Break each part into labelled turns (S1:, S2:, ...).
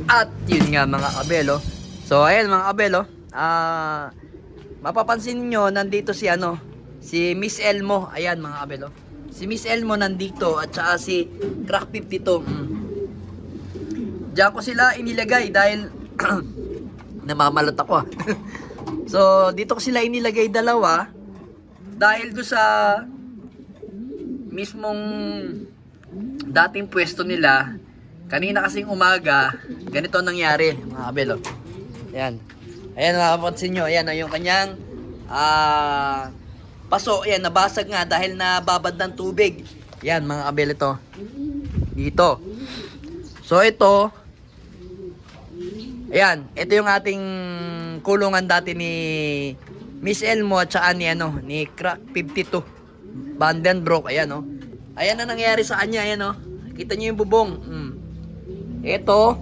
S1: At yun nga mga kabel, oh. So ayan mga kabel, oh. Mapapansin nyo, nandito si si Miss Elmo. Ayan mga kabel, oh. Si Miss Elmo nandito at saka si Crack 52. Diyan ko sila inilagay dahil namamalot ako, ah. So dito ko sila inilagay dalawa dahil do sa mismong dating pwesto nila. Kanina kasing umaga, ganito nangyari mga kabel, oh. Ayan. Ayan, makapansin nyo. Ayan, yung kanyang paso. Ayan, nabasag nga dahil nababad ng tubig. Ayan, mga kabel, ito. Dito. So, ito. Ayan, ito yung ating kulungan dati ni Miss Elmo at saka ni Crack 52. Vandenbroek. Ayan, oh. Ayan na nangyari sa kanya. Ayan, oh. Kita nyo yung bubong. Ito,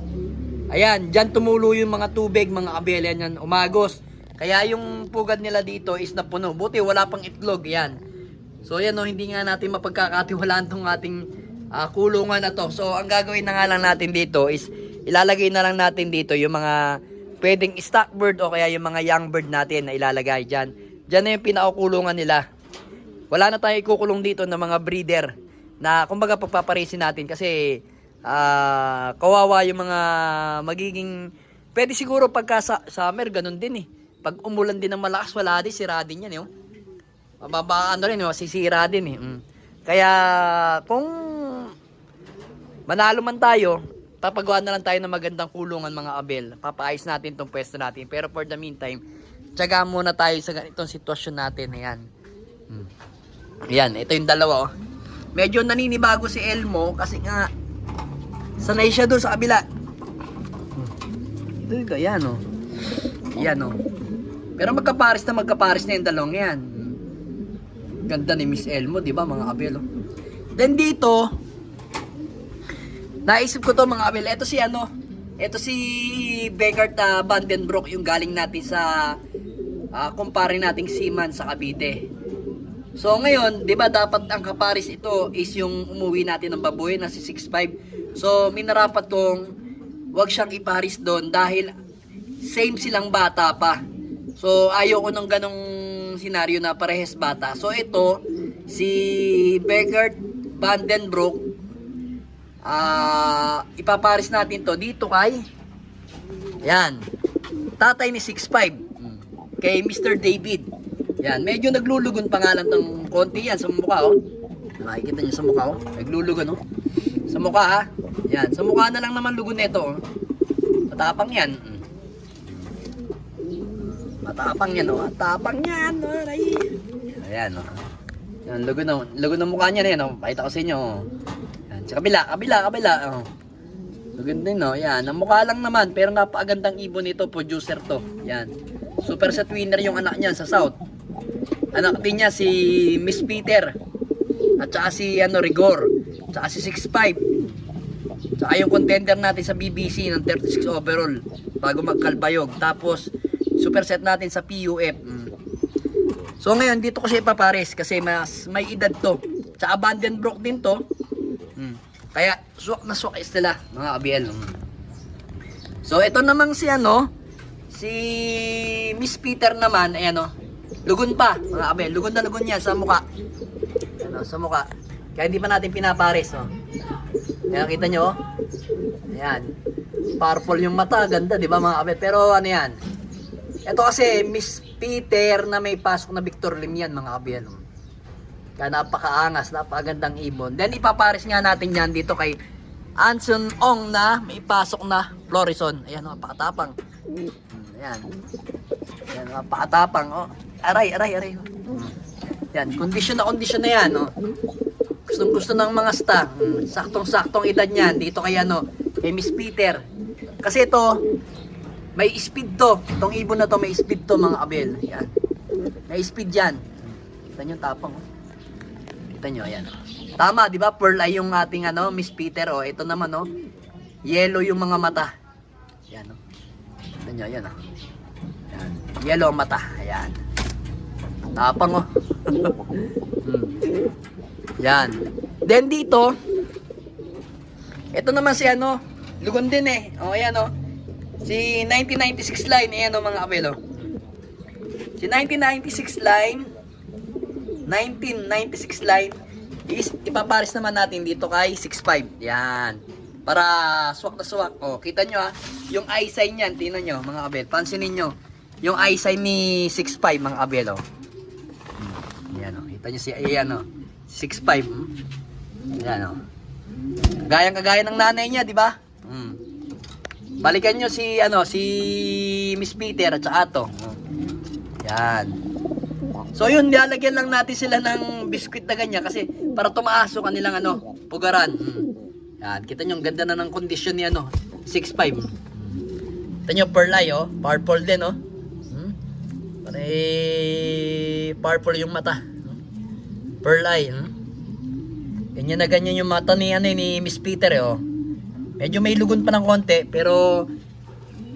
S1: ayan, dyan tumulo yung mga tubig, mga kabel, yan, umagos. Kaya yung pugad nila dito is napuno. Buti wala pang itlog, yan. So yan, no, hindi nga natin mapagkakatiwalaan tong ating kulungan na to. So ang gagawin na nga lang natin dito is ilalagay na lang natin dito yung mga pwedeng stock bird o kaya yung mga young bird natin na ilalagay dyan. Dyan na yung pinakakulungan nila. Wala na tayong ikukulong dito ng mga breeder na kumbaga pagpaparisin natin kasi kawawa yung mga magiging pwede siguro pagka summer ganun din, eh. Pag umulan din ng malakas, wala din, sira din yan, eh, oh. Mababa rin, masisira din, eh. Kaya kung manalo man tayo, papagawa na lang tayo ng magandang kulungan, mga kabel. Papaayos natin tong pwesto natin, pero for the meantime tiyaga muna tayo sa ganitong sitwasyon natin. Ayan. Ayan, ito yung dalawa, oh. Medyo naninibago si Elmo kasi nga sanay siya doon sa kabila. Ito yung yan, oh. Yan, oh. Pero magkapares na yung dalawang yan. Ganda ni Miss Elmo, di ba mga kabel, oh. Then dito, naisip ko to mga kabel. Ito si ito si Begart Vandenbroek, yung galing natin sa kumpare nating seaman sa Cavite. So ngayon, 'di ba dapat ang kaparis ito is yung umuwi natin ng baboy na si 6'5". So minarapat kong wag siyang iparis doon dahil same silang bata pa. So ayoko ng ganong senaryo na parehes bata. So ito si Begart Vandenbroek, ipaparis natin to dito kay yan, tatay ni 6'5", kay Mr. David. Yan, medyo naglulugon pangalan ng konti yan sa mukha, oh. Makikita niyo sa mukha, oh. Naglulugon, oh. Sa mukha, ha. Yan, sa mukha na lang naman lugon nito, oh. Matapang yan. Matapang yan, oh. Matapang yan, oh. Ayan, oh. Yan, lugon ng mukha niya na yan, oh. Pakita ko sa inyo, oh. Yan, sa kabila, oh. Lugon din, oh. Yan, ang mukha lang naman, pero napakagandang ibon nito, producer to. Yan. Super set winner yung anak niya sa South. Anak din niya si Miss Peter at saka si Rigor, at saka si 6'5", saka yung contender natin sa BBC ng 36 overall bago magkalbayog. Tapos super set natin sa PUF. So ngayon dito ko siya ipapares kasi mas may edad to, saka Vandenbroek din to. Kaya swak na swak sila mga kabel. So ito namang si si Miss Peter naman, ayan, oh. Lugon pa, mga kabel. Lugon na lugon niya sa mukha. Ano, sa mukha. Kaya hindi pa natin pinapares, oh. Kaya kita nyo, oh. Ayan. Purple yung mata, ganda, di ba mga kabel? Pero ano yan? Ito kasi Miss Peter na may pasok na Victor Lim yan, mga kabel. Kaya napakaangas, napakagandang ibon. Then ipapares nga natin yan dito kay Anson Ong na may pasok na Florison. Ayan, napakatapang. Ayan. Ayan, napakatapang, oh. Aray. Yan, kondisyon na yan, no. Gustong-gusto ng mga staff. Saktong-saktong edad niyan dito kay kay Miss Peter. Kasi ito may speed to. Itong ibon na to may speed to, mga kabel. Yan. May speed yan. Kita niyo tapang, oh. Kita niyo, ayan. Tama, di ba? Pearl eye yung ating Miss Peter, oh. Ito naman, oh. Yellow yung mga mata. Yan, oh. Kita niyo, ayan, oh. Yan. Yellow ang mata. Ayan. Tapang, oh. Yan. Then dito, ito naman si Lugon din eh. O, ayan o. Si 1996 line, ayan o mga kabel o. Si 1996 line, 1996 line, is ipapares naman natin dito kay 65. Yan. Para swak na swak. O, kita nyo ha. Yung eye sign yan, tingnan nyo mga kabel. Pansinin nyo. Yung eye sign ni 65 mga kabel o. Yan o. Kita nyo si, ayan o. 65. Yan o. Kagaya ng nanay niya, di ba? Balikan nyo si, si Miss Peter at saka to. Yan. So yun, lalagyan lang natin sila ng biskwit na ganyan kasi para tumaas yung kanilang pugaran. Yan, kita nyo, ang ganda na ng kondisyon ni 6'5". Kita nyo, pearl eye, oh. Purple din, oh. Purple yung mata. Pearl eye, Ganyan na ganyan yung mata ni, ni Miss Peter, oh. Medyo may lugon pa ng konti, pero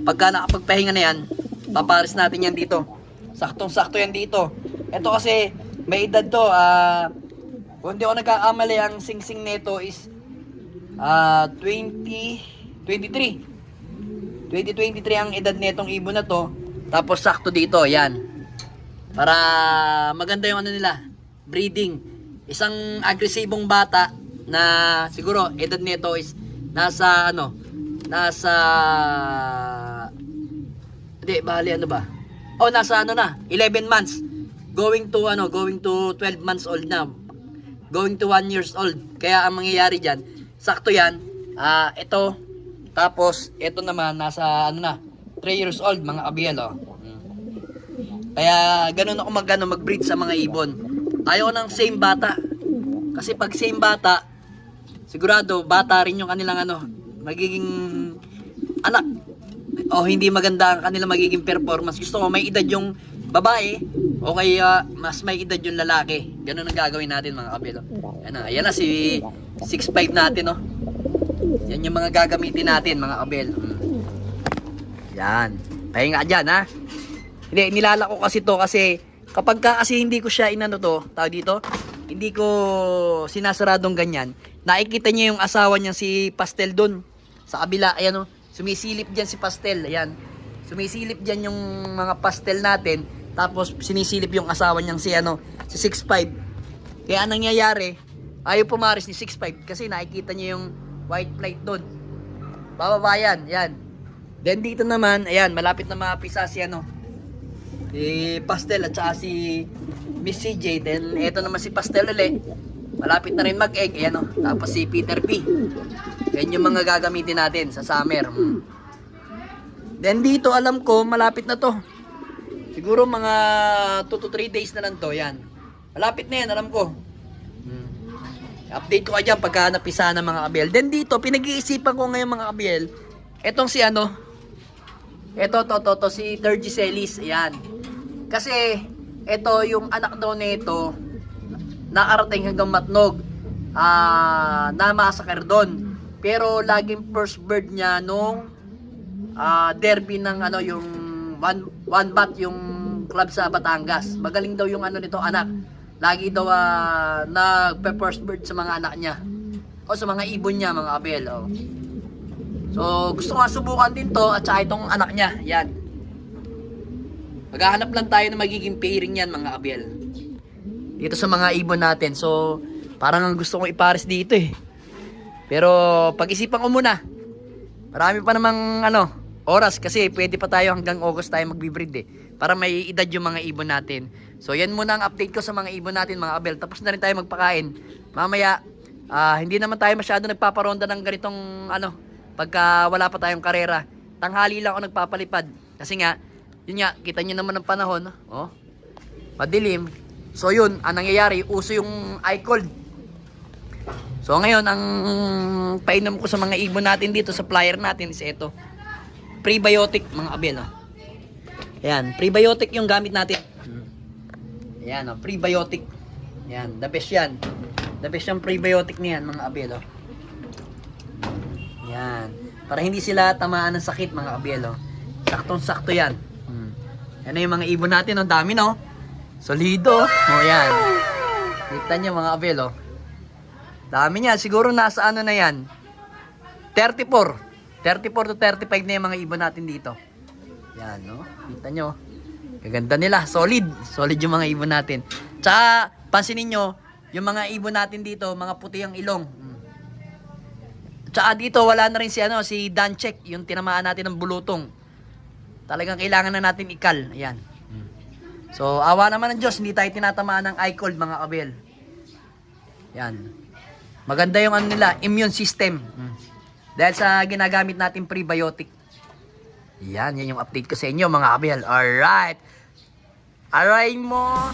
S1: pagka nakapagpahinga na yan, papares natin yan dito. Saktong-sakto yan dito. Ito kasi, may edad to, kung hindi ako nagkakamali, ang sing-sing nito is 2023 ang edad netong ibon na to. Tapos sakto dito, yan. Para maganda yung nila, breeding. Isang agresibong bata na siguro edad nito is nasa hindi, bali ba? O nasa na, 11 months. Going to 12 months old na. Going to 1 years old. Kaya ang mangyayari diyan, sakto yan. Ito tapos ito naman nasa 3 years old mga abiel, oh. Kaya ganun ako mag-breed sa mga ibon. Ayaw ng same bata. Kasi pag same bata, sigurado bata rin yung kanilang magiging anak. O hindi maganda ang kanilang magiging performance. Gusto mo may edad yung babae o kaya mas may edad yung lalaki. Ganun ang gagawin natin mga kabilo. Ayan na si 6'5 natin, oh. Yan yung mga gagamitin natin mga kabel. Yan. Pahinga dyan, ha. Hindi, nilalako kasi to kasi kapag kasi hindi ko siya tawag dito, hindi ko sinasaradong ganyan, nakikita niyo yung asawa niya si Pastel doon sa kabila. Ayan, oh. Sumisilip dyan si Pastel. Ayan. Sumisilip dyan yung mga pastel natin. Tapos sinisilip yung asawa niyang si 6'5". Kaya anong nangyayari, ayaw pumaris ni 6'5" kasi nakikita niyo yung white plate doon. Bababa yan. Yan. Then dito naman, ayan, malapit na mapisa si si Pastel at saka si Miss CJ. Then eto naman si Pastel ulit. Malapit na rin mag-egg. Ayan, oh. Tapos si Peter P. Yan yung mga gagamitin natin sa summer. Then dito, alam ko, malapit na to. Siguro mga 2 to 3 days na lang to. Yan. Malapit na yan, alam ko. Update ko ka dyan pagka napisa ng mga kabel. Then dito, pinag-iisipan ko ngayon mga kabel. Etong si to si Tergisellis. Ayan. Kasi, ito yung anak daw nito, nakarating hanggang Matnog. Namasakar doon. Pero laging first bird niya nung derby ng yung one bat yung club sa Batangas. Magaling daw yung nito anak. Lagi daw nagpe-first bird sa mga anak niya o sa mga ibon niya mga kabel, oh. So gusto ko nga subukan din to at saka itong anak niya. Yan. Maghahanap lang tayo na magiging pairing yan mga kabel dito sa mga ibon natin. So parang ang gusto kong ipares dito eh. Pero pag-isipan ko muna. Marami pa namang oras kasi pwede pa tayo hanggang August tayo magbi-breed eh. Para may edad yung mga ibon natin. So yan muna ang update ko sa mga ibon natin mga kabel. Tapos na rin tayo magpakain. Mamaya hindi naman tayo masyado nagpaparonda ng ganitong pagka wala pa tayong karera. Tanghali lang ako nagpapalipad. Kasi nga, yun nga, kita nyo naman ng panahon. Oh, madilim. So yun, ang nangyayari, uso yung eye cold. So ngayon, ang painom ko sa mga ibon natin dito sa flyer natin is ito. Prebiotic mga kabel, oh. Ayan, prebiotic yung gamit natin. Ayan, oh, prebiotic. Ayan, the best yan. The best yung prebiotic niyan mga kabel, oh. Ayan, para hindi sila tamaan ng sakit mga kabel, oh. Saktong-sakto yan. Yan yung mga ibon natin, oh. Dami, no? Solido. Oh, ayan. Kita nyo mga kabel, oh. Dami niya. Siguro nasa na yan. 34. 34 to 35 na yung mga ibon natin dito. Yan, no? Kita nyo. Gaganda nila. Solid. Solid yung mga ibon natin. Tsaka, pansinin nyo, yung mga ibon natin dito, mga puti ang ilong. Tsaka dito, wala na rin si Danchek, yung tinamaan natin ng bulutong. Talagang kailangan na natin ikal. Ayan. So, awa naman ng Diyos, hindi tayo tinatamaan ng eye cold, mga kabel. Yan. Maganda yung nila, immune system. Dahil sa ginagamit natin prebiotic. Yan yung update ko sa inyo, mga kabel. Alright. Alright mo.